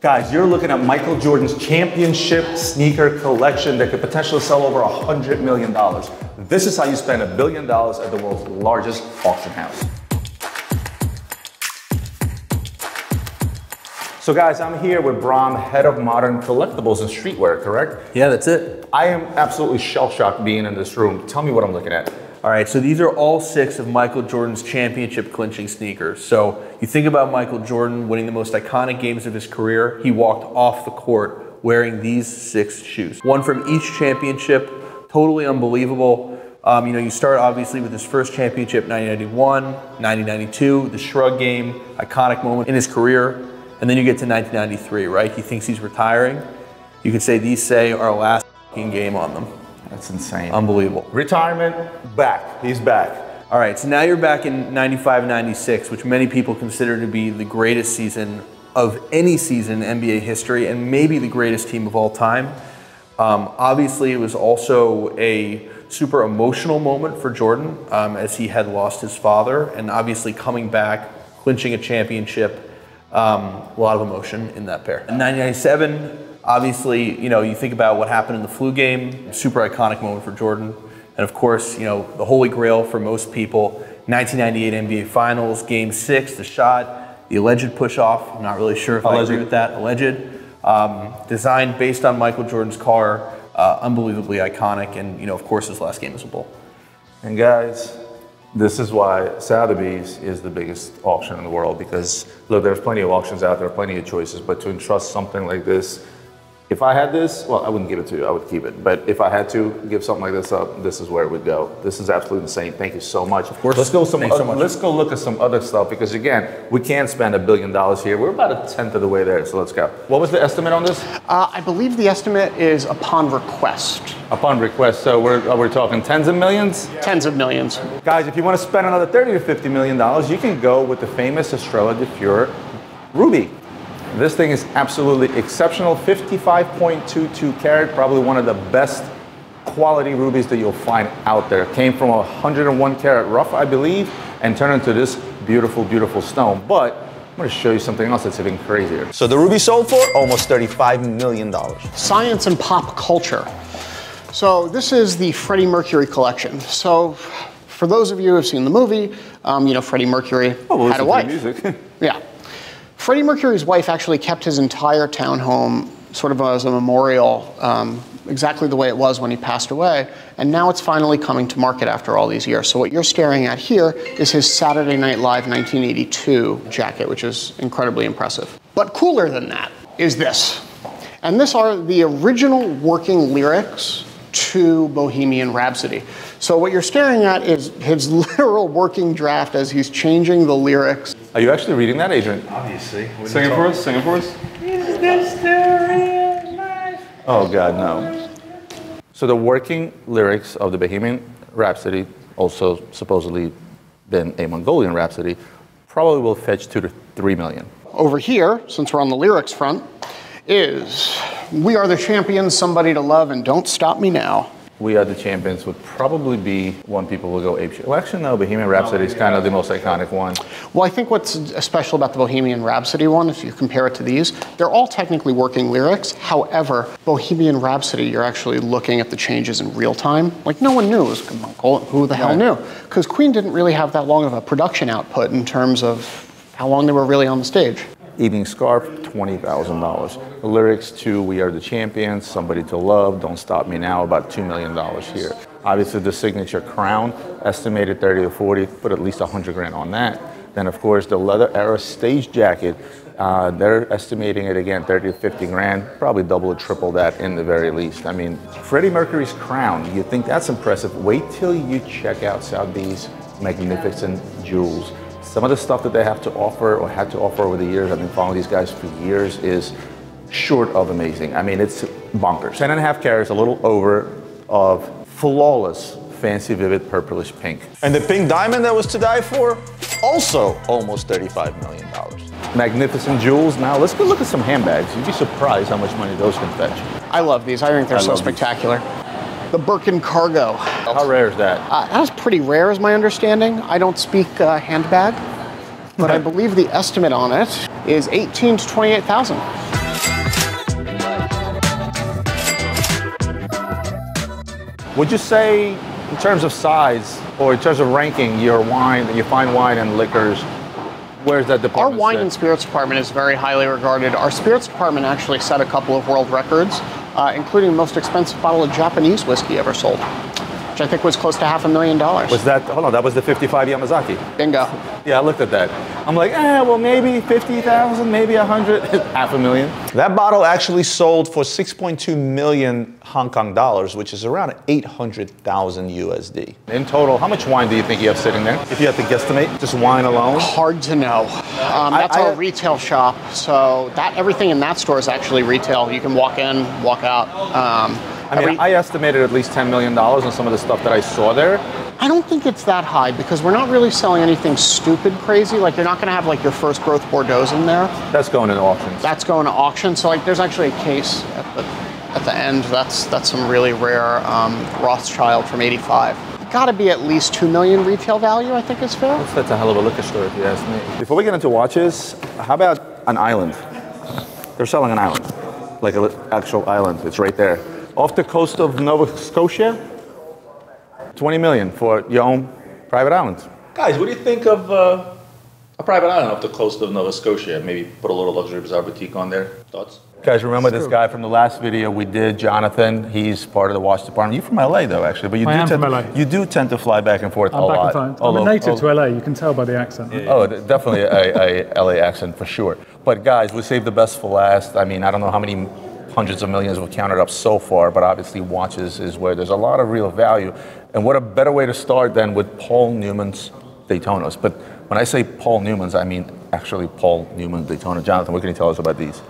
Guys, you're looking at Michael Jordan's championship sneaker collection that could potentially sell over $100 million. This is how you spend $1 billion at the world's largest auction house. So guys, I'm here with Bram, head of modern collectibles and streetwear, correct? Yeah, that's it. I am absolutely shell-shocked being in this room. Tell me what I'm looking at. All right, so these are all 6 of Michael Jordan's championship clinching sneakers. So you think about Michael Jordan winning the most iconic games of his career, he walked off the court wearing these 6 shoes. One from each championship, totally unbelievable. You start obviously with his first championship, 1991, 1992, the shrug game, iconic moment in his career. And then you get to 1993, right? He thinks he's retiring. You could say these are our last game on them. That's insane. Unbelievable. Retirement, back. He's back. All right, so now you're back in 95, 96, which many people consider to be the greatest season of any season in NBA history and maybe the greatest team of all time. Obviously, it was also a super emotional moment for Jordan as he had lost his father, and obviously coming back, clinching a championship, a lot of emotion in that pair. In 1997, obviously, you think about what happened in the flu game, super iconic moment for Jordan. And of course, the holy grail for most people, 1998 NBA Finals, Game 6, the shot, the alleged push-off. I'm not really sure if I agree with that. Alleged. Designed based on Michael Jordan's car, unbelievably iconic, and of course, his last game as a Bull. And guys, this is why Sotheby's is the biggest auction in the world, because look, there's plenty of auctions out there, plenty of choices, but to entrust something like this, if I had this, well, I wouldn't give it to you, I would keep it. But if I had to give something like this up, this is where it would go. This is absolutely insane. Thank you so much. Of course. Let's go look at some other stuff, because again, we can't spend $1 billion here. We're about 1/10 of the way there, so let's go. What was the estimate on this? I believe the estimate is upon request. Upon request, so we're talking tens of millions? Yeah. Tens of millions. Guys, if you want to spend another $30 to $50 million, you can go with the famous Estrella de Fur Ruby. This thing is absolutely exceptional, 55.22 carat, probably one of the best quality rubies that you'll find out there. Came from a 101 carat rough, I believe, and turned into this beautiful, beautiful stone. But I'm gonna show you something else that's even crazier. So the ruby sold for almost $35 million. Science and pop culture. So this is the Freddy Mercury collection. So for those of you who have seen the movie, Freddy Mercury had a wife. Music. Yeah. Freddie Mercury's wife actually kept his entire townhome sort of as a memorial, exactly the way it was when he passed away, and now it's finally coming to market after all these years. So what you're staring at here is his Saturday Night Live 1982 jacket, which is incredibly impressive. But cooler than that is this. And this are the original working lyrics to Bohemian Rhapsody. So what you're staring at is his literal working draft as he's changing the lyrics. Are you actually reading that, Adrian? Obviously. Sing it for us, sing it for us. Is this the real life? Oh God, no. So the working lyrics of the Bohemian Rhapsody, also supposedly been a Mongolian Rhapsody, probably will fetch $2 to $3 million. Over here, since we're on the lyrics front, is "We are the champions, somebody to love, and don't stop me now." We Are the Champions would probably be one people will go apeshit. Well, actually, no, Bohemian Rhapsody is kind of the most iconic one. Well, I think what's special about the Bohemian Rhapsody one, if you compare it to these, they're all technically working lyrics. However, Bohemian Rhapsody, you're actually looking at the changes in real time. Like, no one knew. It was, who the hell knew? Because Queen didn't really have that long of a production output in terms of how long they were really on the stage. Evening Scarf, $20,000. The lyrics to We Are the Champions, Somebody to Love, Don't Stop Me Now, about $2 million here. Obviously the signature crown, estimated 30 to 40, put at least 100 grand on that. Then of course the leather era stage jacket, they're estimating it again 30 to 50 grand, probably double or triple that in the very least. I mean, Freddie Mercury's crown, you think that's impressive? Wait till you check out Sotheby's magnificent jewels. Some of the stuff that they have to offer or had to offer over the years, I've been following these guys for years, is short of amazing. I mean, it's bonkers. 10.5 carats, a little over, of flawless, fancy, vivid, purplish pink. And the pink diamond that was to die for, also almost $35 million. Magnificent jewels. Now let's go look at some handbags. You'd be surprised how much money those can fetch. I love these. I think they're so spectacular. The Birkin Cargo. How rare is that? That's pretty rare is my understanding. I don't speak handbag, but I believe the estimate on it is 18 to 28,000. Would you say, in terms of size, or in terms of ranking your wine, your fine wine and liquors, where's that department? Our wine and spirits department is very highly regarded. Our spirits department actually set a couple of world records, including the most expensive bottle of Japanese whiskey ever sold, which I think was close to $500,000. Was that, hold on, that was the 55 Yamazaki? Bingo. Yeah, I looked at that. I'm like, well, maybe 50,000, maybe 100, $500,000. That bottle actually sold for 6.2 million Hong Kong dollars, which is around 800,000 USD. In total, how much wine do you think you have sitting there? If you had to guesstimate, just wine alone? Hard to know. That's our retail shop, so everything in that store is actually retail. You can walk in, walk out. I estimated at least $10 million on some of the stuff that I saw there. I don't think it's that high because we're not really selling anything stupid crazy. Like you're not going to have like your first growth Bordeaux's in there. That's going to auctions. That's going to auction. So like there's actually a case at the end. That's some really rare Rothschild from '85. Got to be at least 2 million retail value, I think is fair. That's a hell of a liquor store if you ask me. Before we get into watches, how about an island? They're selling an island, like an actual island. It's right there. Off the coast of Nova Scotia, 20 million for your own private island. Guys, what do you think of a private island off the coast of Nova Scotia? Maybe put a little luxury bazaar boutique on there. Thoughts? Guys, remember this guy from the last video we did, Jonathan? He's part of the watch department. You're from LA though, actually, but you do tend to fly back and forth a lot. I'm a native to LA. You can tell by the accent. Oh, definitely a LA accent for sure. But guys, we saved the best for last. I mean, I don't know how many hundreds of millions we've counted up so far, but obviously watches is where there's a lot of real value. And what a better way to start than with Paul Newman's Daytonas. But when I say Paul Newman's, I mean actually Paul Newman Daytona. Jonathan, what can you tell us about these?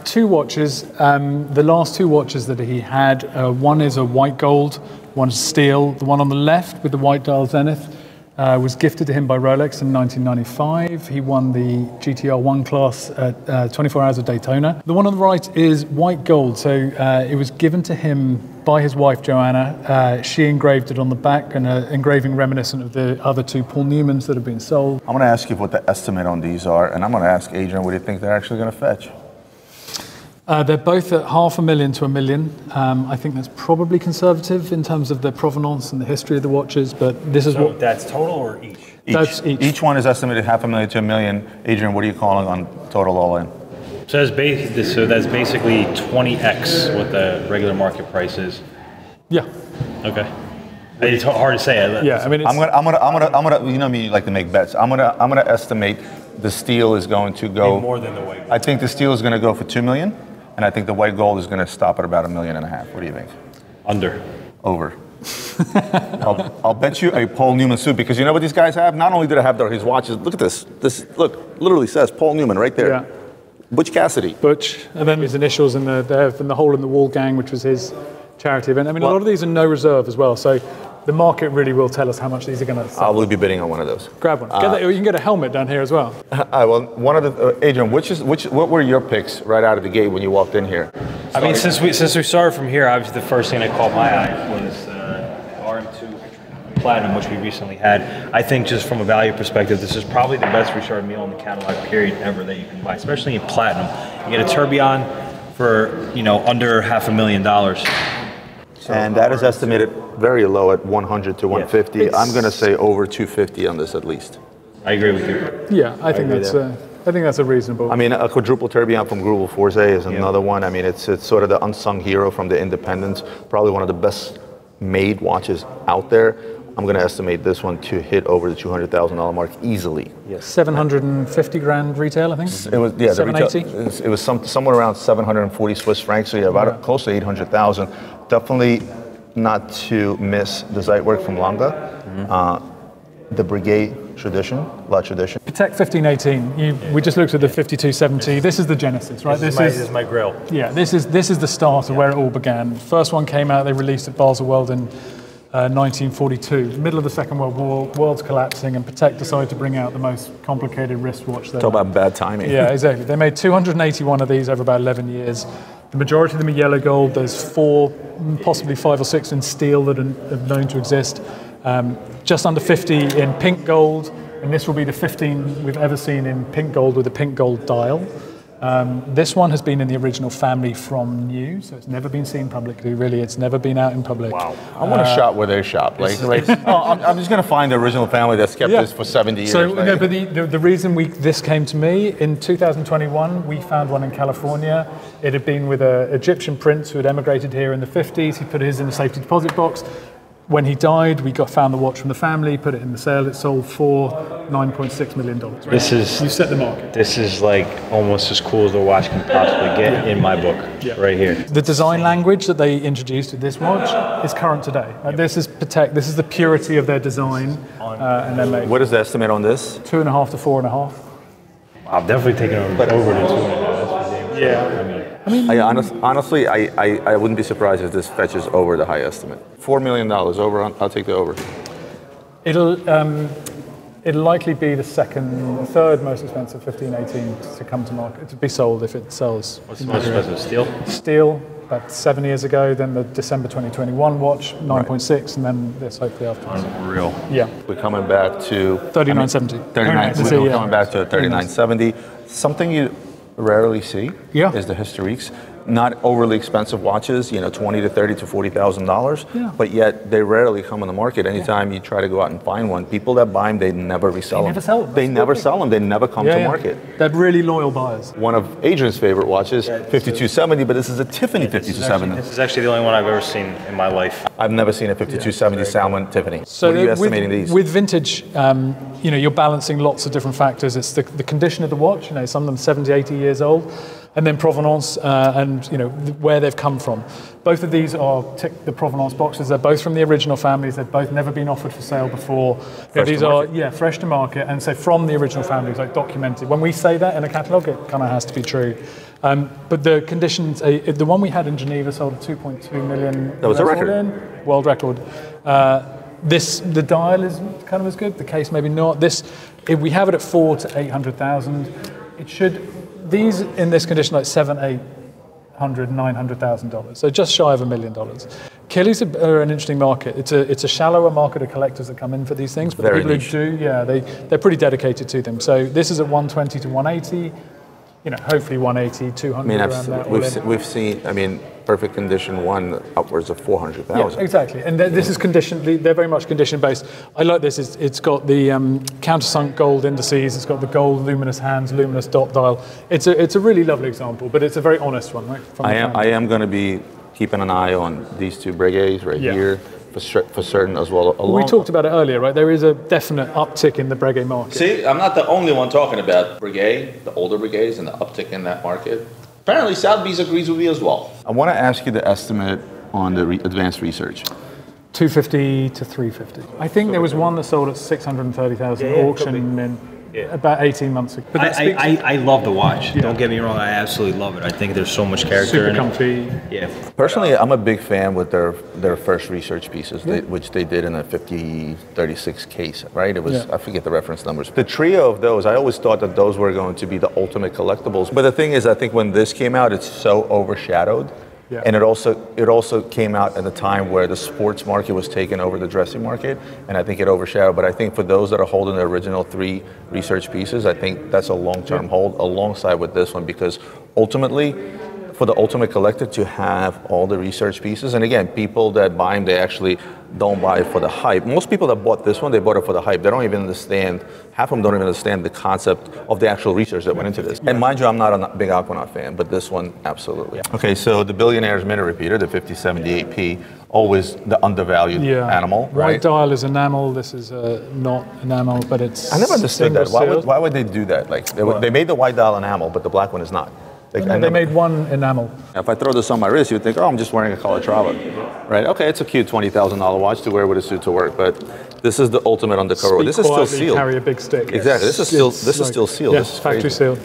2 watches. The last 2 watches that he had, one is a white gold, one is steel. The one on the left with the white dial zenith was gifted to him by Rolex in 1995. He won the GTR 1 class at 24 Hours of Daytona. The one on the right is white gold, so it was given to him by his wife Joanna. She engraved it on the back, and an engraving reminiscent of the other 2 Paul Newmans that have been sold. I'm going to ask you what the estimate on these are, and I'm going to ask Adrian what do you think they're actually going to fetch? They're both at $500,000 to $1 million. I think that's probably conservative in terms of the provenance and the history of the watches, but this is what... That's total or each? That's each. Each one is estimated $500,000 to $1 million. Adrian, what are you calling on total all in? So that's basically 20x what the regular market price is. Yeah. Okay. It's hard to say. Yeah, I mean, I'm gonna. You know me, you like to make bets. I'm gonna estimate the steel is going to go more than the white gold. I think the steel is going to go for $2 million, and I think the white gold is going to stop at about $1.5 million. What do you think? Under. Over. I'll bet you a Paul Newman suit, because you know what these guys have? Not only do they have his watches, look at this. This, look, literally says Paul Newman right there. Yeah. Butch Cassidy. Butch, and then his initials in the Hole in the Wall gang, which was his charity event. I mean, a lot of these are no reserve as well, so the market really will tell us how much these are going to sell. I'll be bidding on one of those. Grab one. You can get a helmet down here as well. Well, one of the Adrian, what were your picks right out of the gate when you walked in here? I mean, since we started from here, obviously the first thing that caught my eye was RM2 Platinum, which we recently had. I think just from a value perspective, this is probably the best Richard Mille in the catalog period ever that you can buy, especially in platinum. You get a tourbillon for under $500,000. And that is estimated very low at 100 to 150. Yeah, I'm going to say over 250 on this at least. I agree with you. Yeah, I think that's a reasonable. I mean, a quadruple tourbillon from 𝗙𝗰𝗄𝗆 is another one. I mean, it's sort of the unsung hero from the independents. Probably one of the best made watches out there. I'm going to estimate this one to hit over the $200,000 mark easily. Yes. 750 grand retail, I think. It was 780. It was somewhere around 740 Swiss francs. So yeah, about close to 800,000. Definitely not to miss the Zeitwerk from Lange, the Breguet tradition, La Tradition. Patek 1518. We just looked at the 5270. This is the genesis, right? This is my grill. Yeah, this is the start of where it all began. First one came out. They released at Basel World in 1942, middle of the Second World War, world's collapsing, and Patek decided to bring out the most complicated wristwatch there. Talk about bad timing. Yeah, exactly. They made 281 of these over about 11 years. The majority of them are yellow gold. There's 4, possibly 5 or 6 in steel that are known to exist. Just under 50 in pink gold, and this will be the 15 we've ever seen in pink gold with a pink gold dial. This one has been in the original family from new, so it's never been seen publicly, really. It's never been out in public. Wow. I want to shop where they shop. Like, I'm just going to find the original family that's kept this for 70 years. So, no, but the reason this came to me, in 2021, we found one in California. It had been with an Egyptian prince who had emigrated here in the 50s. He put his in a safety deposit box. When he died, we found the watch from the family, put it in the sale. It sold for $9.6 million. You set the market. This is like almost as cool as the watch can possibly get in my book, right here. The design language that they introduced with this watch is current today. This is the purity of their design, and then they. What is the estimate on this? 2.5 to 4.5. I've definitely taken over the 2.5. Yeah. Honestly, I wouldn't be surprised if this fetches over the high estimate. $4 million over. I'll take the over. It'll likely be the third most expensive 1518 to come to market, to be sold if it sells. What's the most expensive? Steel? Steel, about 7 years ago. Then the December 2021 watch, 9.6, and then this hopefully afterwards. Unreal. Yeah. We're coming back to 3970. We're coming back to 3970. Something you rarely see is the historiques. Not overly expensive watches, $20 to $30 to $40,000, but yet they rarely come on the market. Anytime you try to go out and find one, people that buy them, they never resell them. They never sell them. They never come to market. They're really loyal buyers. One of Adrian's favorite watches, 5270, but this is a Tiffany 5270. This is actually the only one I've ever seen in my life. I've never seen a 5270 salmon Tiffany. So what are you estimating these? With vintage, you're balancing lots of different factors. It's the condition of the watch. Some of them 70, 80 years old. And then provenance and where they've come from. Both of these are the provenance boxes. They're both from the original families. They've both never been offered for sale before. These are fresh to market, and so from the original families, like documented. When we say that in a catalogue, it kind of has to be true. But the conditions, the one we had in Geneva sold at 2.2 million. That was a record. World record. The dial is kind of as good. The case maybe not. We have it at 400,000 to 800,000. It should. These in this condition, like $700,000, $800,000, $900,000, so just shy of $1 million. 𝗙𝗃𝗄s are an interesting market. It's a shallower market of collectors that come in for these things, but the people who do, they're pretty dedicated to them. So this is at 120 to 180. Hopefully 180, 200 around that. We've seen, perfect condition one upwards of 400,000. Yeah, exactly. And this is condition. They're very much condition based. I like this. It's got the countersunk gold indices. It's got the gold luminous hands, luminous dot dial. It's a really lovely example, but it's a very honest one, right? I am going to be keeping an eye on these two Breguets here. For certain as well. We talked about it earlier, right? There is a definite uptick in the Breguet market. See, I'm not the only one talking about Breguet, the older Breguets, and the uptick in that market. Apparently, Sotheby's agrees with me as well. I want to ask you the estimate on the advanced research. 250 to 350. I think there was one that sold at 630,000 auction in about 18 months ago. I love the watch. Don't get me wrong, I absolutely love it. I think there's so much character in it. Super comfy. Yeah. Personally, I'm a big fan with their first research pieces, which they did in a 5036 case, right? It was, I forget the reference numbers. The trio of those, I always thought that those were going to be the ultimate collectibles. But the thing is, I think when this came out, it's so overshadowed. Yeah. And it also came out at a time where the sports market was taking over the dressing market, and I think it overshadowed. But I think for those that are holding the original 3 research pieces, I think that's a long-term hold alongside with this one, because ultimately, for the ultimate collector to have all the research pieces, and again, people that buy them, they actually don't buy it for the hype. Most people that bought this one, they bought it for the hype. They don't even understand, half of them don't even understand the concept of the actual research that went into this. And mind you, I'm not a big Aquanaut fan, but this one, absolutely. Okay, so the Billionaire's Minute Repeater, the 5078P, always the undervalued animal, right? White dial is enamel, this is not enamel, but it's I never understood that. Why would they do that? Like, they made the white dial enamel, but the black one is not. They made one enamel. If I throw this on my wrist, you'd think, oh, I'm just wearing a Calatrava, right? Okay, it's a cute $20,000 watch to wear with a suit to work, but this is the ultimate undercover. This is still sealed. Carry a big stick. Exactly. This is still sealed. Yes, factory sealed.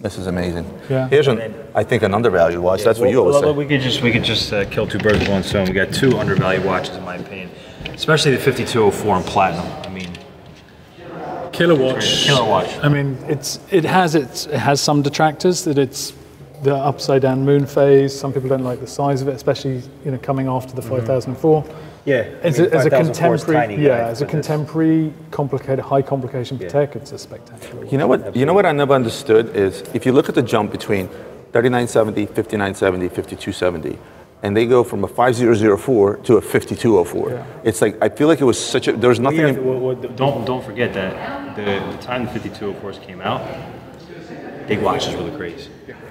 This is amazing. Yeah. Here's I think an undervalued watch. That's what you always say. We could just kill 2 birds with 1 stone. We got 2 undervalued watches, in my opinion, especially the 5204 in platinum. I mean, killer watch. Killer watch. I mean, it has some detractors, that it's the upside down moon phase. Some people don't like the size of it, especially coming after the 5004. Yeah, As, I mean, as a 5004 is contemporary, tiny, yeah, guys, as a but contemporary, complicated, high complication Patek, it's a spectacular. You know what? You know what I never understood is if you look at the jump between 3970, 5970, 5270, and they go from a 5004 to a 5204. Yeah. It's like I feel like it was such a. There's nothing. Don't forget that the time the 5204s came out, big watches were the craze.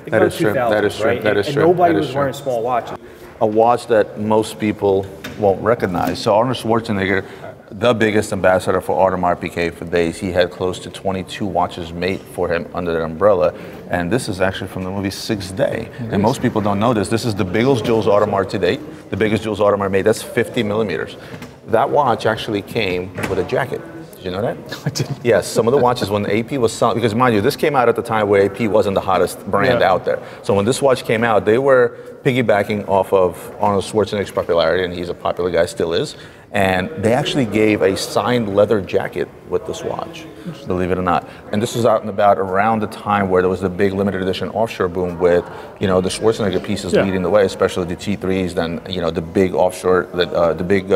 That is true. That is true. Right? That is and true. nobody That is was true. wearing small watches. A watch that most people won't recognize. So Arnold Schwarzenegger, the biggest ambassador for Audemars Piguet for days, he had close to 22 watches made for him under that umbrella. And this is actually from the movie Sixth Day. And most people don't know this. This is the biggest Jules Audemars to date. The biggest Jules Audemars made. That's 50 millimeters. That watch actually came with a jacket. Did you know that? I didn't. Yes, some of the watches when AP was selling, because mind you, this came out at the time where AP wasn't the hottest brand out there. So when this watch came out, they were piggybacking off of Arnold Schwarzenegger's popularity, and he's a popular guy, still is. And they actually gave a signed leather jacket with this watch, believe it or not. And this was out and about around the time where there was the big limited edition offshore boom with, you know, the Schwarzenegger pieces leading the way, especially the T3s, then, you know, the big offshore, the big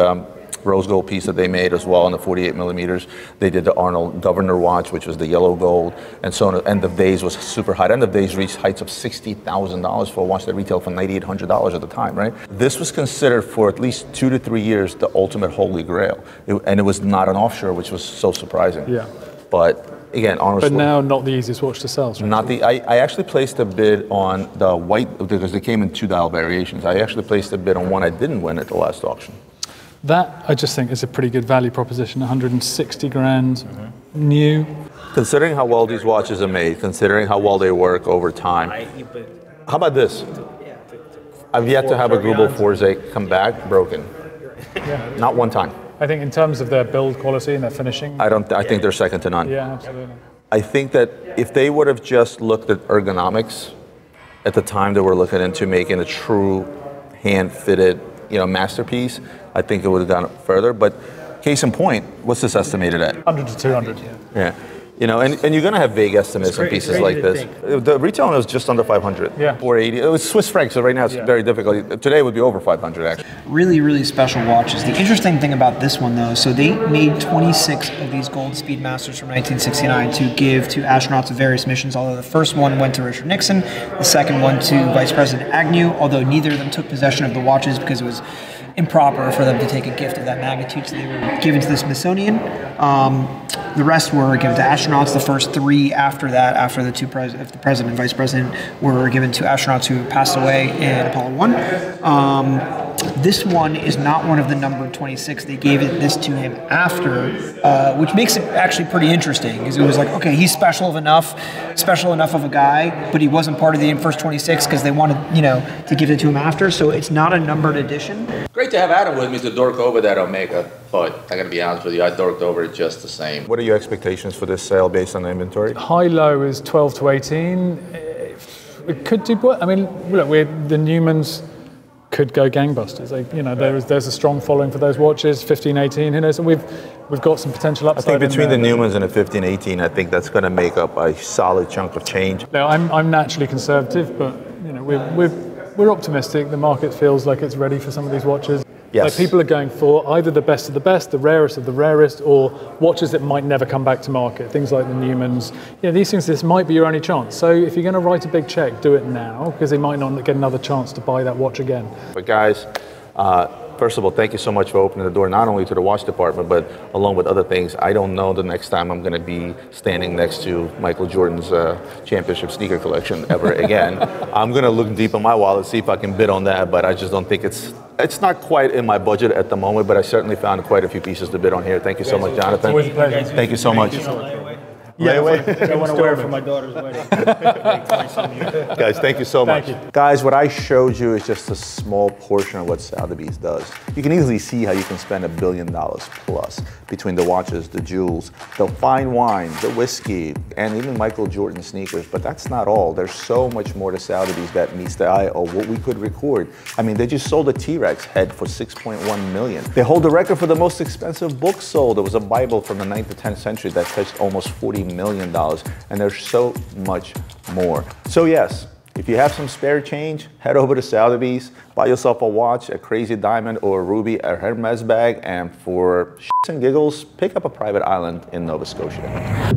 rose gold piece that they made as well in the 48 millimeters. They did the Arnold Governor watch, which was the yellow gold, and so on. End of days was super hot. End of days reached heights of $60,000 for a watch that retailed for $9,800 at the time, right? This was considered for at least 2 to 3 years the ultimate holy grail. And it was not an offshore, which was so surprising. Yeah. But again, Arnold But now, not the easiest watch to sell. So not the. I actually placed a bid on the white, because they came in 2 dial variations. I actually placed a bid on one I didn't win at the last auction. that, I just think, is a pretty good value proposition. 160 grand, new. Considering how well these watches are made, considering how well they work over time. How about this? I've yet to have a 𝗙𝗰𝗲𝗯𝗍𝗂𝗃 come back broken. Not one time. I think in terms of their build quality and their finishing. I think they're second to none. Yeah, absolutely. I think that if they would have just looked at ergonomics at the time they were looking into making a true hand-fitted, masterpiece, I think it would have gone further. But case in point, what's this estimated at? 100 to 200. Yeah. And you're going to have vague estimates on pieces like this. The retail was just under 500. Yeah. 480. It was Swiss francs, so right now it's very difficult. Today it would be over 500, actually. Really, really special watches. The interesting thing about this one, though, so they made 26 of these Gold Speedmasters from 1969 to give to astronauts of various missions, although the first one went to Richard Nixon, the second one to Vice President Agnew, although neither of them took possession of the watches because it was improper for them to take a gift of that magnitude, so they were given to the Smithsonian. The rest were given to astronauts. The first three after that, after the the president and vice president, were given to astronauts who passed away in Apollo 1. This one is not one of the numbered 26. They gave this to him after, which makes it actually pretty interesting, because it was like, okay, he's special enough of a guy, but he wasn't part of the first 26 because they wanted, to give it to him after. So it's not a numbered edition. Great to have Adam with me to dork over that Omega, but I gotta be honest with you, I dorked over it just the same. What are your expectations for this sale based on the inventory? High-low is 12 to 18. It could do, I mean, look, the Newmans could go gangbusters. There's a strong following for those watches. 15, 18, who knows? And we've got some potential upside. I think between the Newmans and the 15, 18, I think that's going to make up a solid chunk of change. No, I'm naturally conservative, but we're optimistic. The market feels like it's ready for some of these watches. Yes. Like people are going for either the best of the best, the rarest of the rarest, or watches that might never come back to market. Things like the Newmans. These things, this might be your only chance. So if you're going to write a big check, do it now, because they might not get another chance to buy that watch again. But guys, first of all, thank you so much for opening the door, not only to the watch department, but along with other things. I don't know the next time I'm going to be standing next to Michael Jordan's championship sneaker collection ever again. I'm going to look deep in my wallet, see if I can bid on that, but I just don't think it's not quite in my budget at the moment, but I certainly found quite a few pieces to bid on here. Thank you so much, Jonathan. It's always a pleasure. Thank you so much. I want to wear it for my daughter's wedding. Guys, thank you so much. Thank you. Guys, what I showed you is just a small portion of what Sotheby's does. You can easily see how you can spend $1 billion plus between the watches, the jewels, the fine wine, the whiskey, and even Michael Jordan sneakers. But that's not all. There's so much more to Sotheby's that meets the eye of what we could record. I mean, they just sold a T-Rex head for $6.1 million. They hold the record for the most expensive book sold. It was a Bible from the 9th to 10th century that fetched almost $40 million, and there's so much more. So yes, If you have some spare change, head over to Sotheby's, buy yourself a watch, a crazy diamond, or a ruby, a Hermes bag, and for shits and giggles, pick up a private island in Nova Scotia.